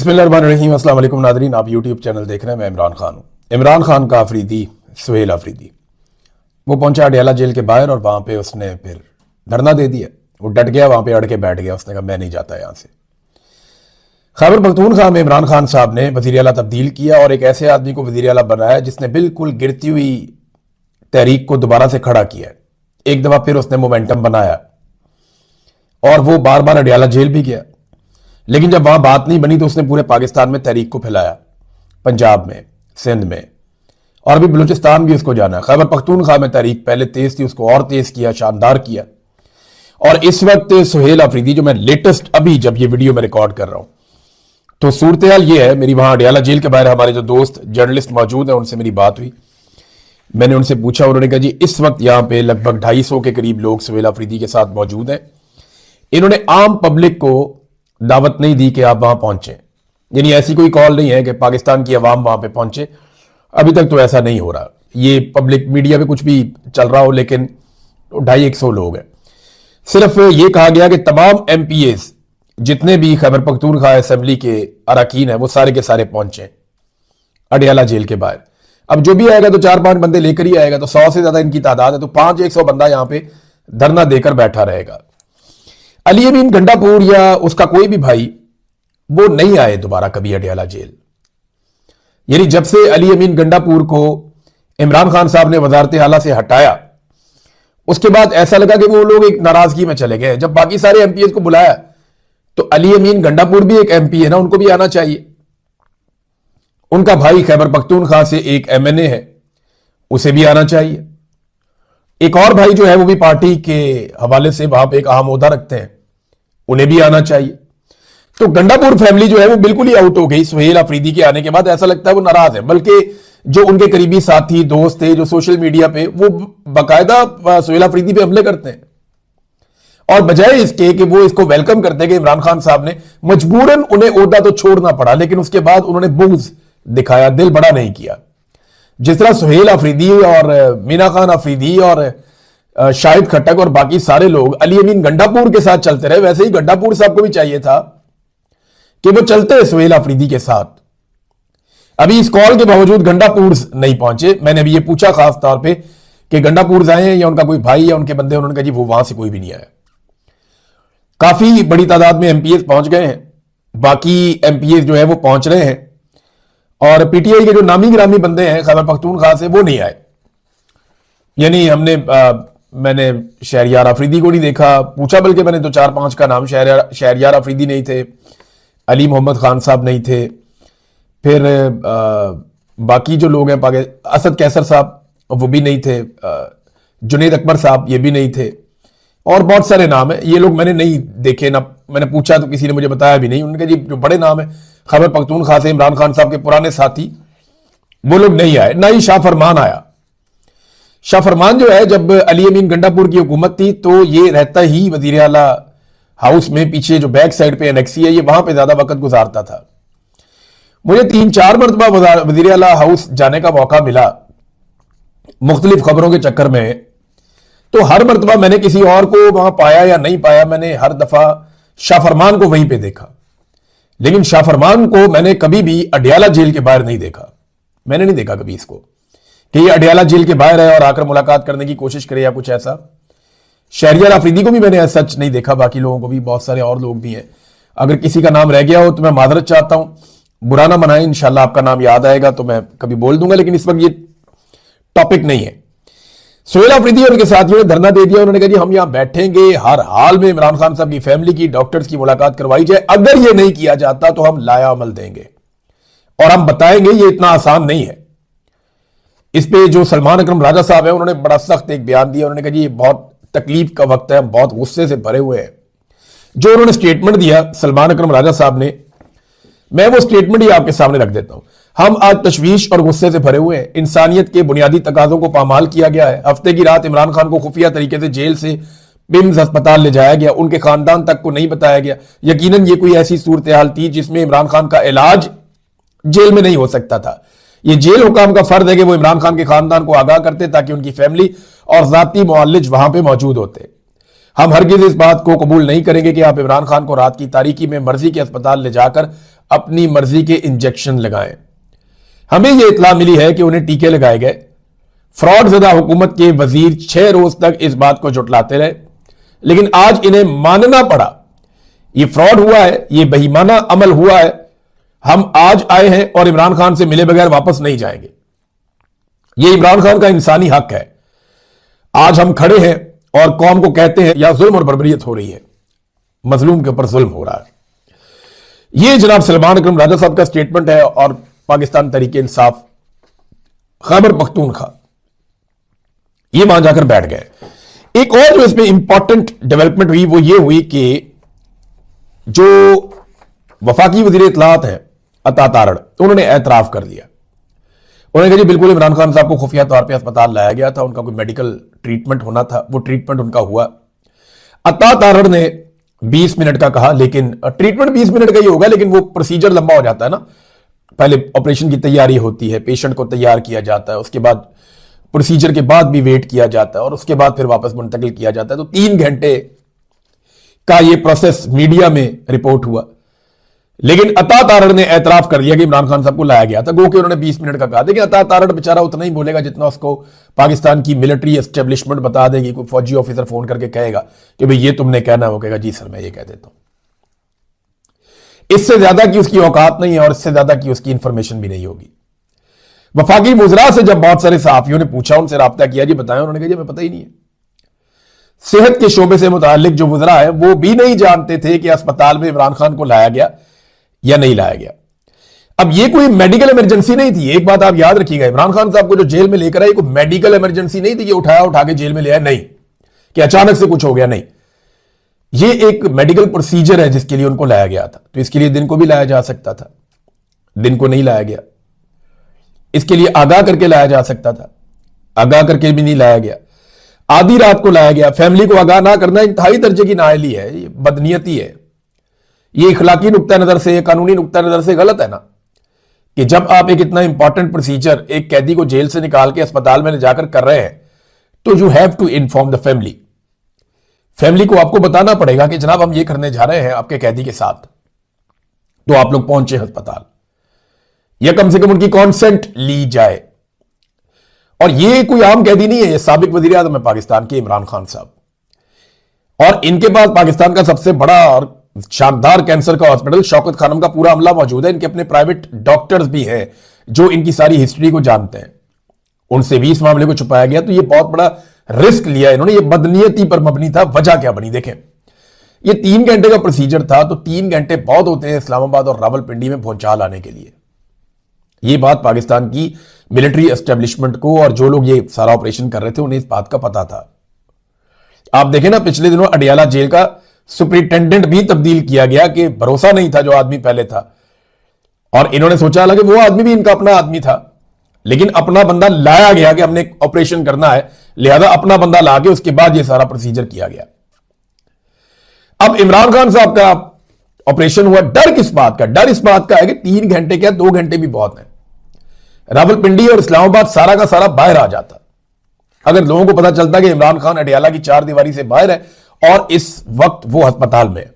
बिस्मिल्लाहिर्रहमानिर्रहीम। अस्सलाम वालेकुम नादरीन, आप यूट्यूब चैनल देख रहे हैं। मैं इमरान खान हूँ। इमरान खान का अफरीदी सुहेल अफरीदी वो पहुंचा अडयाला जेल के बाहर और वहां पे उसने फिर धरना दे दिया। वो डट गया, वहां पे अड़ के बैठ गया। उसने कहा मैं नहीं जाता यहां से। खैबर पख्तूनख्वा में इमरान खान साहब ने वज़ीर आला तब्दील किया और एक ऐसे आदमी को वज़ीर आला बनाया जिसने बिल्कुल गिरती हुई तहरीक को दोबारा से खड़ा किया। एक दफा फिर उसने मोमेंटम बनाया और वो बार बार अडयाला जेल भी गया, लेकिन जब वहां बात नहीं बनी तो उसने पूरे पाकिस्तान में तहरीक को फैलाया, पंजाब में, सिंध में और अभी बलूचिस्तान भी उसको जाना है। खैबर पख्तूनख्वा में तहरीक पहले तेज थी, उसको और तेज किया, शानदार किया। और इस वक्त सुहेल अफरीदी, जो मैं लेटेस्ट अभी जब ये वीडियो में रिकॉर्ड कर रहा हूं, तो सूरत हाल ये है, मेरी वहां अडयाला जेल के बाहर हमारे जो दोस्त जर्नलिस्ट मौजूद हैं उनसे मेरी बात हुई। मैंने उनसे पूछा, उन्होंने कहा जी इस वक्त यहां पे लगभग 250 के करीब लोग सुहेल अफरीदी के साथ मौजूद हैं। इन्होंने आम पब्लिक को दावत नहीं दी कि आप वहां पहुंचे, यानी ऐसी कोई कॉल नहीं है कि पाकिस्तान की आवाम वहां पे पहुंचे। अभी तक तो ऐसा नहीं हो रहा। ये पब्लिक मीडिया पे कुछ भी चल रहा हो, लेकिन 250 लोग हैं। सिर्फ ये कहा गया कि तमाम MPAs जितने भी खैबर पख्तूनख्वा असेंबली के अरकान हैं वो सारे के सारे पहुंचे अडयाला जेल के बाहर। अब जो भी आएगा तो 4-5 बंदे लेकर ही आएगा, तो 100 से ज्यादा इनकी तादाद है, तो 500-100 बंदा यहां पे धरना देकर बैठा रहेगा। अली अमीन गंडापुर या उसका कोई भी भाई वो नहीं आए दोबारा कभी अडयाला जेल। यानी जब से अली अमीन गंडापुर को इमरान खान साहब ने वजारत आला से हटाया, उसके बाद ऐसा लगा कि वो लोग एक नाराजगी में चले गए। जब बाकी सारे MPAs को बुलाया तो अली अमीन गंडापुर भी एक MP है ना, उनको भी आना चाहिए। उनका भाई खैबर पख्तूनख्वा से एक MNA है, उसे भी आना चाहिए। एक और भाई जो है वो भी पार्टी के हवाले से वहां पे एक अहम ओहदा रखते हैं, उन्हें भी आना चाहिए। तो गंडापुर फैमिली जो है वो बिल्कुल ही आउट हो गई सुहेल अफरीदी के आने के बाद। ऐसा लगता है वो नाराज है, बल्कि जो उनके करीबी साथी दोस्त थे जो सोशल मीडिया पे वो बाकायदा सुहेल अफरीदी पे हमले करते हैं, और बजाय इसके कि वो इसको वेलकम करते कि इमरान खान साहब ने मजबूरन उन्हें ओहदा तो छोड़ना पड़ा, लेकिन उसके बाद उन्होंने बुग़्ज़ दिखाया, दिल बड़ा नहीं किया। जिस तरह सुहेल अफरीदी और मीना खान अफरीदी और शाहिद खट्टक और बाकी सारे लोग अली अमीन गंडापुर के साथ चलते रहे, वैसे ही गंडापुर साहब को भी चाहिए था कि वो चलते सुहेल अफरीदी के साथ। अभी इस कॉल के बावजूद गंडापुर नहीं पहुंचे। मैंने अभी ये पूछा खास तौर पे कि गंडापुर आए हैं या उनका कोई भाई या उनके बंदे, उन्होंने कहा जी वो वहां से कोई भी नहीं आया। काफी बड़ी तादाद में MPAs पहुंच गए हैं, बाकी MPAs जो है वो पहुंच रहे हैं, और PTI के जो नामी गिरामी बंदे हैं खैबर पख्तूनख्वा से वो नहीं आए। यानी मैंने शहरियार अफरीदी को नहीं देखा, पूछा बल्कि मैंने तो 4-5 का नाम, शहरियार अफरीदी नहीं थे, अली मोहम्मद खान साहब नहीं थे, फिर बाकी जो लोग हैं असद कैसर साहब वो भी नहीं थे, जुनेद अकबर साहब ये भी नहीं थे, और बहुत सारे नाम हैं। ये लोग मैंने नहीं देखे, ना मैंने पूछा तो किसी ने मुझे बताया भी नहीं। उनके जी जो बड़े नाम है खैबर पख्तूनख्वा से इमरान खान साहब के पुराने साथी, वो लोग नहीं आए। ना ही शाह फरमान आया। शाह फरमान जो है, जब अली अमीन गंडापुर की हुकूमत थी तो ये रहता ही वजीर आला हाउस में, पीछे जो बैक साइड पे एनेक्सी है, ये वहां पे ज्यादा वक्त गुजारता था। मुझे 3-4 मरतबा वजीर आला हाउस जाने का मौका मिला मुख्तलिफ खबरों के चक्कर में, तो हर मरतबा मैंने किसी और को वहां पाया या नहीं पाया, मैंने हर दफा शाह फरमान को वहीं पे देखा। लेकिन शाह फरमान को मैंने कभी भी अडयाला जेल के बाहर नहीं देखा। मैंने नहीं देखा कभी इसको कि ये अडयाला जेल के बाहर है और आकर मुलाकात करने की कोशिश करे या कुछ ऐसा। शहरियार अफरीदी को भी मैंने सच नहीं देखा, बाकी लोगों को भी, बहुत सारे और लोग भी हैं। अगर किसी का नाम रह गया हो तो मैं माजरत चाहता हूं, बुरा ना मनाएं, इंशाल्लाह आपका नाम याद आएगा तो मैं कभी बोल दूंगा, लेकिन इस वक्त ये टॉपिक नहीं है। सुहेल अफरीदी और उनके साथियों ने धरना दे दिया। उन्होंने कहा जी हम यहां बैठेंगे, हर हाल में इमरान खान साहब की फैमिली की, डॉक्टर्स की मुलाकात करवाई जाए। अगर ये नहीं किया जाता तो हम लाया अमल देंगे और हम बताएंगे ये इतना आसान नहीं है। इस पे जो सलमान अकरम राजा साहब हैं उन्होंने बड़ा सख्त एक बयान दिया। उन्होंने कहा जी ये बहुत तकलीफ का वक्त है, हम बहुत गुस्से से भरे हुए हैं। जो उन्होंने स्टेटमेंट दिया सलमान अकरम राजा साहब ने, मैं वो स्टेटमेंट ही आपके सामने रख देता हूं। हम आज तशवीश और गुस्से से भरे हुए हैं। इंसानियत के बुनियादी तकाजों को पामाल किया गया है। हफ्ते की रात इमरान खान को खुफिया तरीके से जेल से पिम्स अस्पताल ले जाया गया, उनके खानदान तक को नहीं बताया गया। यकीनन ये कोई ऐसी सूरत हाल थी जिसमें इमरान खान का इलाज जेल में नहीं हो सकता था। ये जेल हुकाम का फर्ज है कि वो इमरान खान के खानदान को आगाह करते ताकि उनकी फैमिली और जाती मुअल्लिज वहां पे मौजूद होते। हम हरगिज इस बात को कबूल नहीं करेंगे कि आप इमरान खान को रात की तारीकी में मर्जी के अस्पताल ले जाकर अपनी मर्जी के इंजेक्शन लगाएं। हमें यह इत्तला मिली है कि उन्हें टीके लगाए गए। फ्रॉड ज़दा हुकूमत के वजीर 6 रोज तक इस बात को जुटलाते रहे, लेकिन आज इन्हें मानना पड़ा यह फ्रॉड हुआ है, यह बेईमाना अमल हुआ है। हम आज आए हैं और इमरान खान से मिले बगैर वापस नहीं जाएंगे। यह इमरान खान का इंसानी हक है। आज हम खड़े हैं और कौम को कहते हैं या जुल्म और बर्बरियत हो रही है, मजलूम के ऊपर जुल्म हो रहा है। यह जनाब सलमान अकरम राजा साहब का स्टेटमेंट है और पाकिस्तान तहरीक इंसाफ खैबर पख्तूनख्वा ये वहां जाकर बैठ गए। एक और जो इसमें इंपॉर्टेंट डेवलपमेंट हुई वो ये हुई कि जो वफाकी वजीर इत्तलात हैं अता तारड़, उन्होंने एतराफ कर दिया। उन्होंने कहा जी बिल्कुल इमरान खान साहब को खुफिया तौर पे अस्पताल लाया गया था, उनका कोई मेडिकल ट्रीटमेंट होना था, वो ट्रीटमेंट उनका हुआ। अता तारड़ ने 20 मिनट का कहा, लेकिन ट्रीटमेंट 20 मिनट का ही होगा, लेकिन वो प्रोसीजर लंबा हो जाता है ना। पहले ऑपरेशन की तैयारी होती है, पेशेंट को तैयार किया जाता है, उसके बाद प्रोसीजर के बाद भी वेट किया जाता है और उसके बाद फिर वापस मुंतकिल किया जाता है। तो 3 घंटे का ये प्रोसेस मीडिया में रिपोर्ट हुआ, लेकिन अता तारड़ ने एतराफ कर दिया कि इमरान खान साहब को लाया गया था, गो कि उन्होंने 20 मिनट का कहा। देखिए अता तारड़ बेचारा उतना ही बोलेगा जितना उसको पाकिस्तान की मिलिट्री एस्टेब्लिशमेंट बता देगी। कोई फौजी ऑफिसर फोन करके कहेगा कि भाई ये तुमने कहना है, वो कहेगा जी सर मैं ये कह देता हूं। इससे ज्यादा की उसकी औकात नहीं है और इससे ज्यादा की उसकी इंफॉर्मेशन भी नहीं होगी। वफाकी वुज़रा से जब बहुत सारे सहाफियों ने पूछा, उनसे रब्ता किया, जी बताएं, उन्होंने कहा जी हमें पता ही नहीं है। सेहत के शोबे से मुतालिक जो वुज़रा है वो भी नहीं जानते थे कि अस्पताल में इमरान खान को लाया गया या नहीं लाया गया। अब ये कोई मेडिकल इमरजेंसी नहीं थी। एक बात आप याद रखिएगा, इमरान खान साहब को जो जेल में लेकर आए कोई मेडिकल इमरजेंसी नहीं थी कि उठा के जेल में ले आए, नहीं कि अचानक से कुछ हो गया, नहीं। ये एक मेडिकल प्रोसीजर है जिसके लिए उनको लाया गया था। तो इसके लिए दिन को भी लाया जा सकता था, दिन को नहीं लाया गया। इसके लिए आगाह करके लाया जा सकता था, आगाह करके भी नहीं लाया गया। आधी रात को लाया गया। फैमिली को आगाह ना करना इंतहाई दर्जे की नाअहली है, ये बदनीयती है। ये इखलाकी नुक्ता नजर से, कानूनी नुक्ता नजर से गलत है ना, कि जब आप एक इतना इंपॉर्टेंट प्रोसीजर एक कैदी को जेल से निकाल के अस्पताल में ले जाकर कर रहे हैं, तो you have to inform the family. Family को आपको बताना पड़ेगा कि जनाब हम ये करने जा रहे हैं आपके कैदी के साथ। तो आप लोग पहुंचे अस्पताल, या कम से कम उनकी कॉन्सेंट ली जाए। और ये कोई आम कैदी नहीं है, ये साबिक वजीर आजम है पाकिस्तान के इमरान खान साहब, और इनके पास पाकिस्तान का सबसे बड़ा और शानदार कैंसर का हॉस्पिटल शौकत खानम का पूरा अमला मौजूद है। इनके अपने प्राइवेट डॉक्टर्स भी हैं जो इनकी सारी हिस्ट्री को जानते हैं। उनसे भी इस मामले को छुपाया गया। तो ये बहुत बड़ा रिस्क लिया इन्होंने। ये बदनीयती पर मबनी था। वजह क्या बनी देखें, ये 3 घंटे का प्रोसीजर था, तो 3 घंटे बहुत होते हैं इस्लामाबाद और रावलपिंडी में भूचाल आने के लिए। ये बात पाकिस्तान की मिलिट्री एस्टेब्लिशमेंट को और जो लोग ये सारा ऑपरेशन कर रहे थे उन्हें इस बात का पता था। आप देखें ना, पिछले दिनों अडियाला जेल का सुपरिटेंडेंट भी तब्दील किया गया कि भरोसा नहीं था जो आदमी पहले था, और इन्होंने सोचा लगे वो आदमी भी इनका अपना आदमी था, लेकिन अपना बंदा लाया गया कि हमने ऑपरेशन करना है, लिहाजा अपना बंदा ला के उसके बाद ये सारा प्रोसीजर किया गया। अब इमरान खान साहब का ऑपरेशन हुआ। डर किस बात का? डर इस बात का है कि 3 घंटे क्या 2 घंटे भी बहुत है। रावलपिंडी और इस्लामाबाद सारा का सारा बाहर आ जाता अगर लोगों को पता चलता कि इमरान खान अडियाला की 4 दीवारी से बाहर है और इस वक्त वो अस्पताल में है।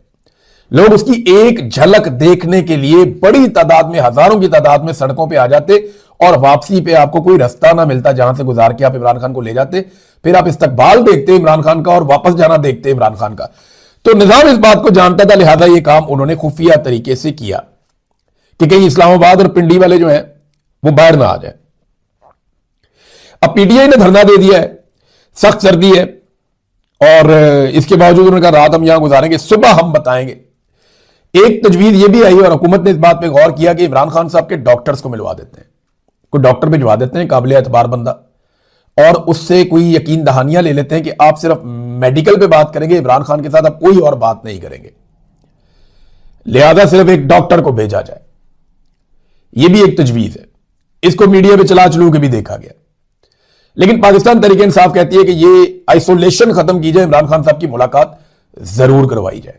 लोग उसकी एक झलक देखने के लिए बड़ी तादाद में, हजारों की तादाद में सड़कों पे आ जाते, और वापसी पे आपको कोई रास्ता ना मिलता जहां से गुजार के आप इमरान खान को ले जाते। फिर आप इस्तकबाल देखते इमरान खान का और वापस जाना देखते इमरान खान का। तो निजाम इस बात को जानता था, लिहाजा ये काम उन्होंने खुफिया तरीके से किया कि कहीं इस्लामाबाद और पिंडी वाले जो हैं वो बाहर ना आ जाए। अब पीटीआई ने धरना दे दिया है, सख्त सर्दी है, और इसके बावजूद उन्होंने कहा रात हम यहां गुजारेंगे, सुबह हम बताएंगे। एक तजवीज यह भी आई और हुकूमत ने इस बात पे गौर किया कि इमरान खान साहब के डॉक्टर्स को मिलवा देते हैं, कोई डॉक्टर भिजवा देते हैं काबिल एतबार बंदा, और उससे कोई यकीन दहानियां ले लेते हैं कि आप सिर्फ मेडिकल पे बात करेंगे, इमरान खान के साथ आप कोई और बात नहीं करेंगे, लिहाजा सिर्फ एक डॉक्टर को भेजा जाए। यह भी एक तजवीज है। इसको मीडिया पे चला चलू के भी देखा गया, लेकिन पाकिस्तान तहरीक इंसाफ कहती है कि ये आइसोलेशन खत्म की जाए, इमरान खान साहब की मुलाकात जरूर करवाई जाए।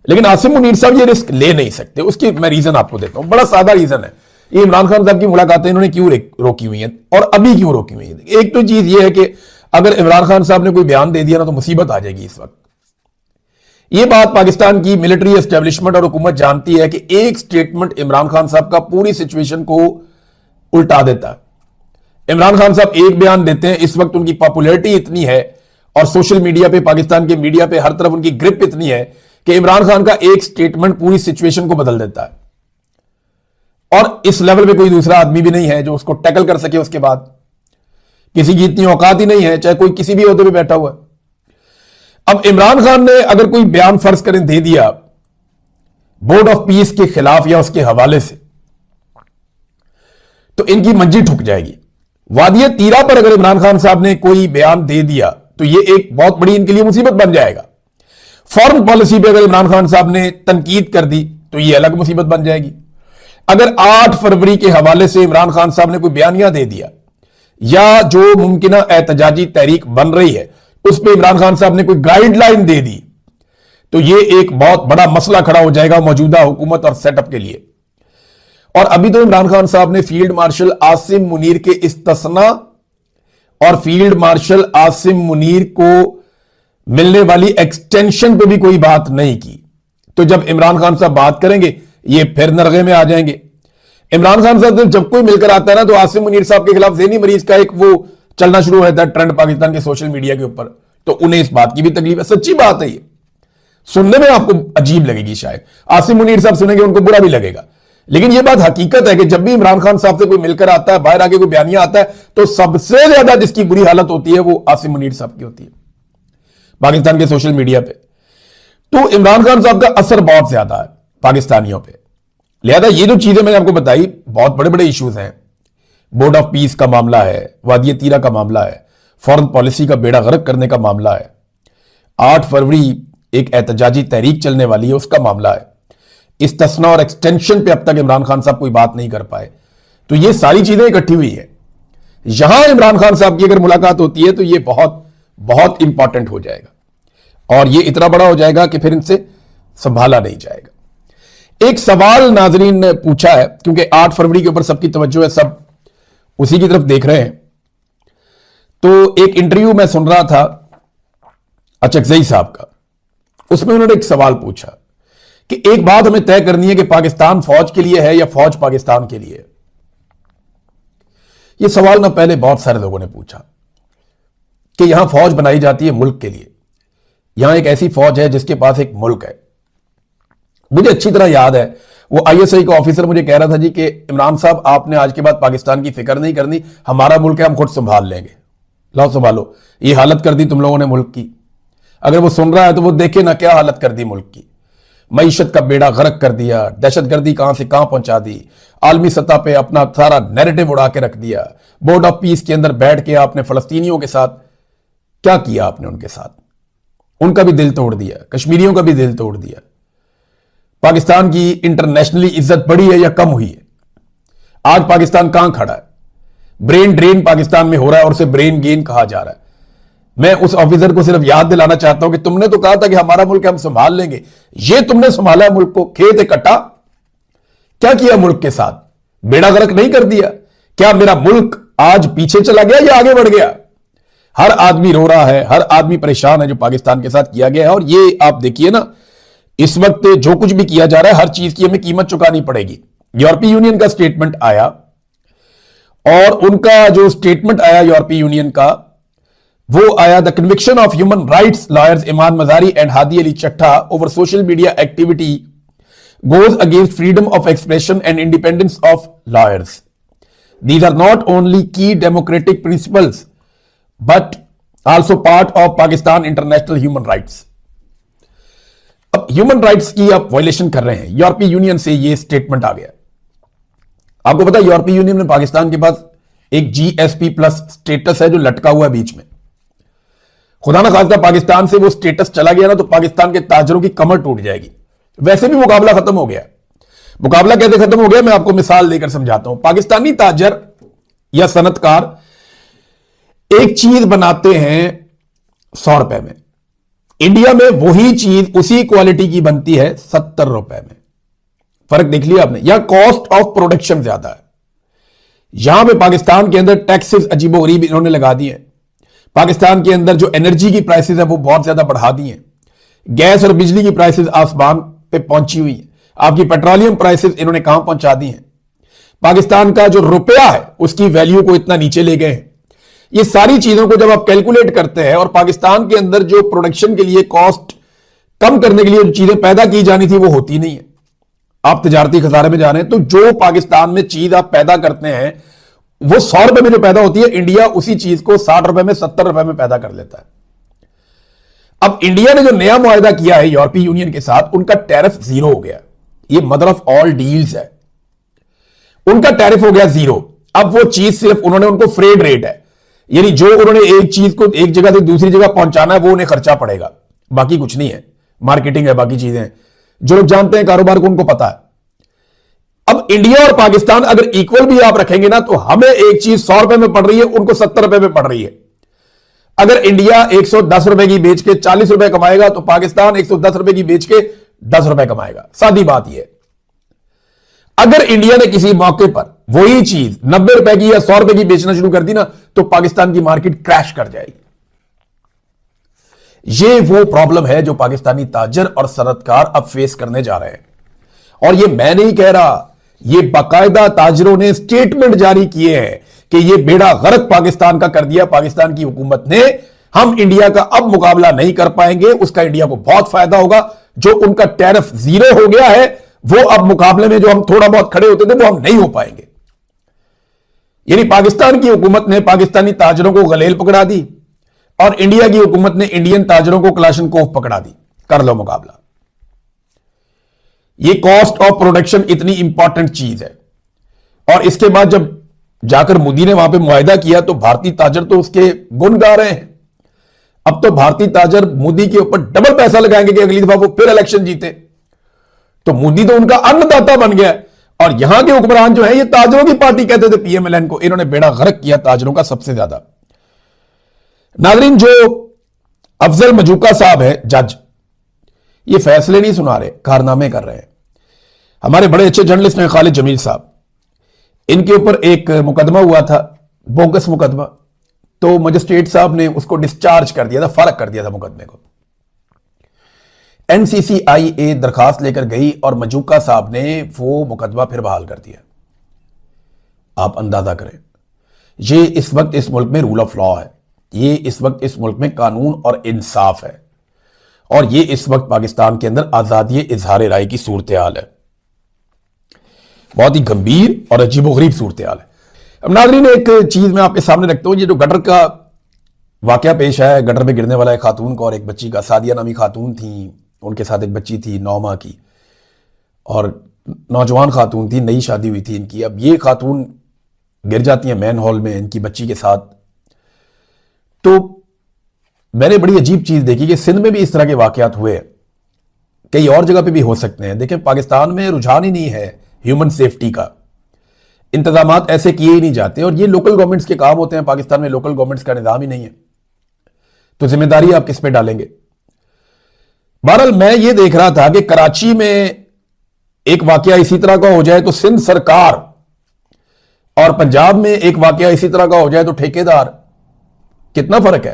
लेकिन आसिम मुनीर साहब ये रिस्क ले नहीं सकते। उसकी मैं रीजन आपको देता हूं, बड़ा सादा रीजन है। ये इमरान खान साहब की मुलाकातें इन्होंने क्यों रोकी हुई हैं और अभी क्यों रोकी हुई हैं? एक तो चीज ये है कि अगर इमरान खान साहब ने कोई बयान दे दिया ना तो मुसीबत आ जाएगी इस वक्त। यह बात पाकिस्तान की मिलिट्री एस्टेब्लिशमेंट और हुकूमत जानती है कि एक स्टेटमेंट इमरान खान साहब का पूरी सिचुएशन को उल्टा देता है। इमरान खान साहब एक बयान देते हैं, इस वक्त उनकी पॉपुलैरिटी इतनी है और सोशल मीडिया पे, पाकिस्तान के मीडिया पे हर तरफ उनकी ग्रिप इतनी है कि इमरान खान का एक स्टेटमेंट पूरी सिचुएशन को बदल देता है। और इस लेवल पे कोई दूसरा आदमी भी नहीं है जो उसको टैकल कर सके। उसके बाद किसी की इतनी औकात ही नहीं है, चाहे कोई किसी भी ओहदे पे बैठा हुआ है। अब इमरान खान ने अगर कोई बयान फर्ज करें दे दिया बोर्ड ऑफ पीस के खिलाफ या उसके हवाले से, तो इनकी मंजी ठुक जाएगी। वादिया तीरा पर अगर इमरान खान साहब ने कोई बयान दे दिया तो यह एक बहुत बड़ी इनके लिए मुसीबत बन जाएगा। फॉरेन पॉलिसी पे अगर इमरान खान साहब ने तनकीद कर दी तो यह अलग मुसीबत बन जाएगी। अगर 8 फरवरी के हवाले से इमरान खान साहब ने कोई बयानिया दे दिया या जो मुमकिना एहतजाजी तहरीक बन रही है उस पर इमरान खान साहब ने कोई गाइडलाइन दे दी तो यह एक बहुत बड़ा मसला खड़ा हो जाएगा मौजूदा हुकूमत और सेटअप के लिए। और अभी तो इमरान खान साहब ने फील्ड मार्शल आसिम मुनीर के इस्तिस्ना और फील्ड मार्शल आसिम मुनीर को मिलने वाली एक्सटेंशन पे भी कोई बात नहीं की। तो जब इमरान खान साहब बात करेंगे ये फिर नरगे में आ जाएंगे। इमरान खान साहब जब कोई मिलकर आता है ना तो आसिम मुनीर साहब के खिलाफ ज़हनी मरीज का एक वो चलना शुरू होता है ट्रेंड पाकिस्तान के सोशल मीडिया के ऊपर। तो उन्हें इस बात की भी तकलीफ है। सच्ची बात है, ये सुनने में आपको अजीब लगेगी, शायद आसिम मुनीर साहब सुनेंगे उनको बुरा भी लगेगा, लेकिन यह बात हकीकत है कि जब भी इमरान खान साहब से कोई मिलकर आता है, बाहर आके कोई बयानिया आता है, तो सबसे ज्यादा जिसकी बुरी हालत होती है वो आसिम मुनीर साहब की होती है पाकिस्तान के सोशल मीडिया पे। तो इमरान खान साहब का असर बहुत ज्यादा है पाकिस्तानियों पे। लिहाजा ये जो चीजें मैंने आपको बताई बहुत बड़े बड़े इश्यूज हैं। बोर्ड ऑफ पीस का मामला है, वादिया तीरा का मामला है, फॉरेन पॉलिसी का बेड़ा गर्क करने का मामला है, 8 फरवरी एक एहतजाजी तहरीक चलने वाली है उसका मामला है, इस्तिस्ना और एक्सटेंशन पे अब तक इमरान खान साहब कोई बात नहीं कर पाए। तो ये सारी चीजें इकट्ठी हुई है। यहां इमरान खान साहब की अगर मुलाकात होती है तो ये बहुत बहुत इंपॉर्टेंट हो जाएगा और ये इतना बड़ा हो जाएगा कि फिर इनसे संभाला नहीं जाएगा। एक सवाल नाजरीन ने पूछा है, क्योंकि 8 फरवरी के ऊपर सबकी तवज्जो है, सब उसी की तरफ देख रहे हैं। तो एक इंटरव्यू मैं सुन रहा था अचकजई साहब का, उसमें उन्होंने एक सवाल पूछा कि एक बात हमें तय करनी है कि पाकिस्तान फौज के लिए है या फौज पाकिस्तान के लिए। यह सवाल ना पहले बहुत सारे लोगों ने पूछा कि यहां फौज बनाई जाती है मुल्क के लिए, यहां एक ऐसी फौज है जिसके पास एक मुल्क है। मुझे अच्छी तरह याद है वो आईएसआई का ऑफिसर मुझे कह रहा था जी कि इमरान साहब आपने आज के बाद पाकिस्तान की फिक्र नहीं करनी, हमारा मुल्क है, हम खुद संभाल लेंगे। लाओ संभालो, ये हालत कर दी तुम लोगों ने मुल्क की। अगर वो सुन रहा है तो वो देखे ना क्या हालत कर दी मुल्क की। मईशत का बेड़ा गर्क कर दिया, दहशतगर्दी कहां से कहां पहुंचा दी, आलमी सतह पे अपना सारा नैरेटिव उड़ा के रख दिया। बोर्ड ऑफ पीस के अंदर बैठ के आपने फलस्तीनियों के साथ क्या किया, आपने उनके साथ उनका भी दिल तोड़ दिया, कश्मीरियों का भी दिल तोड़ दिया। पाकिस्तान की इंटरनेशनली इज्जत बढ़ी है या कम हुई है? आज पाकिस्तान कहां खड़ा है? ब्रेन ड्रेन पाकिस्तान में हो रहा है और उसे ब्रेन गेन कहा जा रहा है। मैं उस ऑफिसर को सिर्फ याद दिलाना चाहता हूं कि तुमने तो कहा था कि हमारा मुल्क हम संभाल लेंगे, ये तुमने संभाला है मुल्क को, खेत इकट्ठा क्या किया मुल्क के साथ? बेड़ा गर्क नहीं कर दिया क्या? मेरा मुल्क आज पीछे चला गया या आगे बढ़ गया? हर आदमी रो रहा है, हर आदमी परेशान है जो पाकिस्तान के साथ किया गया है। और ये आप देखिए ना, इस वक्त जो कुछ भी किया जा रहा है हर चीज की हमें कीमत चुकानी पड़ेगी। यूरोपीय यूनियन का स्टेटमेंट आया और उनका जो स्टेटमेंट आया यूरोपीय यूनियन का, वो आया the conviction of human rights lawyers Imaan Mazari and Hadi Ali Chattha over social media activity goes against freedom of expression and independence of lawyers. These are not only key democratic principles but also part of Pakistan international human rights. अब human rights की आप violation कर रहे हैं, यूरोपीय union से ये statement आ गया। आपको पता है यूरोपीय यूनियन में पाकिस्तान के पास एक जीएसपी प्लस स्टेटस है जो लटका हुआ है बीच में। खुदा ना खास्ता पाकिस्तान से वो स्टेटस चला गया ना तो पाकिस्तान के ताजरों की कमर टूट जाएगी। वैसे भी मुकाबला खत्म हो गया। मुकाबला कैसे खत्म हो गया मैं आपको मिसाल देकर समझाता हूं। पाकिस्तानी ताजर या सनतकार एक चीज बनाते हैं 100 रुपए में, इंडिया में वही चीज उसी क्वालिटी की बनती है 70 रुपए में। फर्क देख लिया आपने? यहां कॉस्ट ऑफ प्रोडक्शन ज्यादा है। यहां पे पाकिस्तान के अंदर टैक्सेस अजीबोगरीब इन्होंने लगा दिए हैं। पाकिस्तान के अंदर जो एनर्जी की प्राइसेस है वो बहुत ज्यादा बढ़ा दी हैं। गैस और बिजली की प्राइसेस आसमान पे पहुंची हुई है। आपकी पेट्रोलियम प्राइसेस इन्होंने कहां पहुंचा दी हैं। पाकिस्तान का जो रुपया है उसकी वैल्यू को इतना नीचे ले गए हैं। ये सारी चीजों को जब आप कैलकुलेट करते हैं और पाकिस्तान के अंदर जो प्रोडक्शन के लिए कॉस्ट कम करने के लिए जो चीजें पैदा की जानी थी वो होती नहीं है। आप तजारती खजाने में जा रहे हैं तो जो पाकिस्तान में चीज आप पैदा करते हैं वो 100 रुपए में जो पैदा होती है, इंडिया उसी चीज को 60 रुपए में 70 रुपए में पैदा कर लेता है। अब इंडिया ने जो नया मुआहदा किया है यूरोपीय यूनियन के साथ, उनका टैरिफ जीरो हो गया। ये मदर ऑफ ऑल डील्स है। उनका टैरिफ हो गया जीरो। अब वो चीज सिर्फ उन्होंने उनको फ्रेड रेट है, यानी जो उन्होंने एक चीज को एक जगह से दूसरी जगह पहुंचाना है वो उन्हें खर्चा पड़ेगा, बाकी कुछ नहीं है। मार्केटिंग है, बाकी चीजें हैं। जो लोग जानते हैं कारोबार को उनको पता है। अब इंडिया और पाकिस्तान अगर इक्वल भी आप रखेंगे ना तो हमें एक चीज 100 रुपए में पड़ रही है, उनको 70 रुपए में पड़ रही है। अगर इंडिया 110 रुपए की बेच के 40 रुपए कमाएगा तो पाकिस्तान 110 रुपए की बेच के 10 रुपए कमाएगा। सादी बात यह। अगर इंडिया ने किसी मौके पर वही चीज 90 रुपए की या 100 रुपए की बेचना शुरू कर दी ना तो पाकिस्तान की मार्केट क्रैश कर जाएगी। ये वो प्रॉब्लम है जो पाकिस्तानी ताजर और सनतकार अब फेस करने जा रहे हैं। और ये मैं नहीं कह रहा, ये बाकायदा ताजरों ने स्टेटमेंट जारी किए हैं कि ये बेड़ा गर्क पाकिस्तान का कर दिया पाकिस्तान की हुकूमत ने। हम इंडिया का अब मुकाबला नहीं कर पाएंगे, उसका इंडिया को बहुत फायदा होगा। जो उनका टैरिफ जीरो हो गया है वो अब मुकाबले में जो हम थोड़ा बहुत खड़े होते थे वो हम नहीं हो पाएंगे। यानी पाकिस्तान की हुकूमत ने पाकिस्तानी ताजरों को गलेल पकड़ा दी और इंडिया की हुकूमत ने इंडियन ताजरों को क्लाशनकोफ पकड़ा दी। कर लो मुकाबला। ये कॉस्ट ऑफ प्रोडक्शन इतनी इंपॉर्टेंट चीज है। और इसके बाद जब जाकर मोदी ने वहां पे मुआहदा किया तो भारतीय ताजर तो उसके गुण गा रहे हैं। अब तो भारतीय ताजर मोदी के ऊपर डबल पैसा लगाएंगे कि अगली दफा वो फिर इलेक्शन जीते। तो मोदी तो उनका अन्नदाता बन गया। और यहां के हुक्मरान जो है ये ताजरों की पार्टी कहते थे पीएमएलएन को, इन्होंने बेड़ा गर्क किया ताजरों का सबसे ज्यादा। नाजरीन, जो अफजल मजूका साहब है जज, ये फैसले नहीं सुना रहे, कारनामे कर रहे हैं। हमारे बड़े अच्छे जर्नलिस्ट हैं खालिद जमील साहब, इनके ऊपर एक मुकदमा हुआ था, बोगस मुकदमा। तो मजिस्ट्रेट साहब ने उसको डिस्चार्ज कर दिया था, फर्क कर दिया था मुकदमे को। एनसीसीआईए दरखास्त लेकर गई और मजूका साहब ने वो मुकदमा फिर बहाल कर दिया। आप अंदाजा करें, ये इस वक्त इस मुल्क में रूल ऑफ लॉ है, ये इस वक्त इस मुल्क में कानून और इंसाफ है, और ये इस वक्त पाकिस्तान के अंदर आजादी इजहार राय की सूरत हाल है। बहुत ही गंभीर और अजीबोगरीब सूरत हाल है। अब नाज़रीन, एक चीज मैं आपके सामने रखता हूं। ये जो गटर का वाकया पेश आया है, गटर में गिरने वाला एक खातून को और एक बच्ची का, सादिया नामी खातून थी, उनके साथ एक बच्ची थी 9 माह की, और नौजवान खातून थी, नई शादी हुई थी इनकी। अब ये खातून गिर जाती है मैन हॉल में इनकी बच्ची के साथ। तो मैंने बड़ी अजीब चीज देखी कि सिंध में भी इस तरह के वाकयात हुए, कई और जगह पे भी हो सकते हैं। देखें, पाकिस्तान में रुझान ही नहीं है ह्यूमन सेफ्टी का, इंतजामात ऐसे किए ही नहीं जाते, और ये लोकल गवर्नमेंट्स के काम होते हैं। पाकिस्तान में लोकल गवर्नमेंट्स का निजाम ही नहीं है, तो जिम्मेदारी आप किस पे डालेंगे। बहरहाल, मैं ये देख रहा था कि कराची में एक वाकया इसी तरह का हो जाए तो सिंध सरकार, और पंजाब में एक वाकया इसी तरह का हो जाए तो ठेकेदार, कितना फर्क है।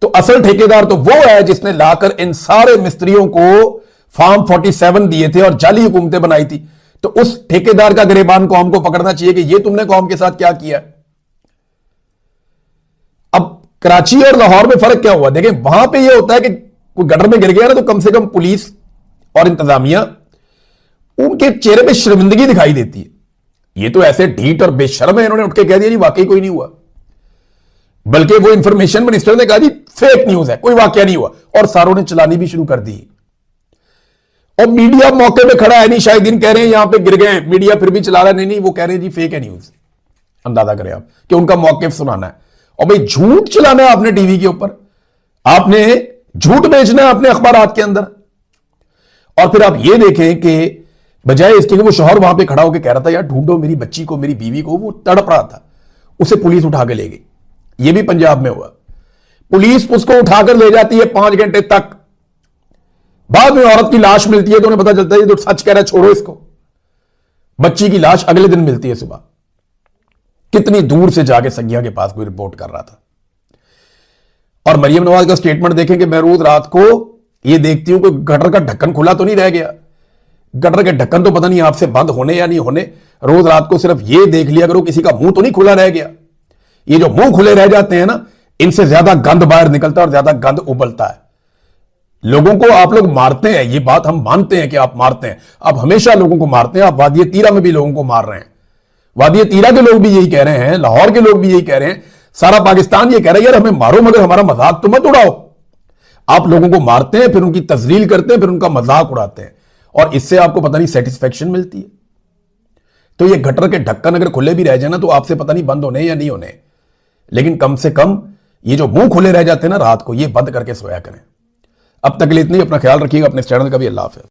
तो असल ठेकेदार तो वो है जिसने लाकर इन सारे मिस्त्रियों को फॉर्म 47 दिए थे और जाली हुकूमतें बनाई थी। तो उस ठेकेदार का गिरेबान कौम को पकड़ना चाहिए कि ये तुमने कौम के साथ क्या किया। अब कराची और लाहौर में फर्क क्या हुआ, देखें, वहां पे ये होता है कि कोई गटर में गिर गया ना तो कम से कम पुलिस और इंतजामिया, उनके चेहरे पे शर्मिंदगी दिखाई देती है। ये तो ऐसे ढीठ और बेशर्म है, इन्होंने उठ के कह दिया जी वाकई कोई नहीं हुआ, बल्कि वो इंफॉर्मेशन मिनिस्टर ने कहा जी फेक न्यूज है, कोई वाकया नहीं हुआ, और सारों ने चलानी भी शुरू कर दी। और मीडिया मौके पे खड़ा है, नहीं शाहिदीन कह रहे हैं यहां पे गिर गए, मीडिया फिर भी चला रहा है, नहीं वो कह रहे हैं जी फेक है न्यूज। अंदाजा करें आप कि उनका मौकिफ सुनाना है। और भाई झूठ चलाना है आपने टीवी के ऊपर, आपने झूठ बेचना है अपने अखबारात के अंदर। और फिर आप ये देखें कि बजाय इसके कि वो शौहर वहां पे खड़ा होकर कह रहा था यार ढूंढो मेरी बच्ची को, मेरी बीवी को, वो तड़प रहा था, उसे पुलिस उठा के ले गई। ये भी पंजाब में हुआ, पुलिस उसको उठाकर ले जाती है 5 घंटे तक, बाद में औरत की लाश मिलती है तो उन्हें पता चलता है ये तो सच कह रहा है, छोड़ो इसको। बच्ची की लाश अगले दिन मिलती है सुबह। कितनी दूर से जाके संज्ञा के पास कोई रिपोर्ट कर रहा था। और मरियम नवाज का स्टेटमेंट देखें कि मैं रोज रात को ये देखती हूं कि गटर का ढक्कन खुला तो नहीं रह गया। गटर के ढक्कन तो पता नहीं आपसे बंद होने या नहीं होने। रोज रात को सिर्फ ये देख लिया करो किसी का मुंह तो नहीं खुला रह गया। ये जो मुंह खुले रह जाते हैं ना, इनसे ज्यादा गंद बाहर निकलता है और ज्यादा गंद उबलता है। लोगों को आप लोग मारते हैं, ये बात हम मानते हैं कि आप मारते हैं। आप हमेशा लोगों को मारते हैं। आप वादिये तीरा में भी लोगों को मार रहे हैं। वादिये तीरा के लोग भी यही कह रहे हैं, लाहौर के लोग भी यही कह रहे हैं, सारा पाकिस्तान ये कह रहा है यार हमें मारो मगर हमारा मजाक तो मत उड़ाओ। आप लोगों को मारते हैं, फिर उनकी तजलील करते हैं, फिर उनका मजाक उड़ाते हैं और इससे आपको पता नहीं सेटिस्फेक्शन मिलती है। तो ये गटर के ढक्कन अगर खुले भी रह जाए ना तो आपसे पता नहीं बंद होने या नहीं होने, लेकिन कम से कम ये जो मुंह खुले रह जाते हैं ना रात को, ये बंद करके सोया करें। अब तक के लिए इतनी, अपना ख्याल रखिएगा, अपने चैनल का भी। अल्लाह हाफिज़।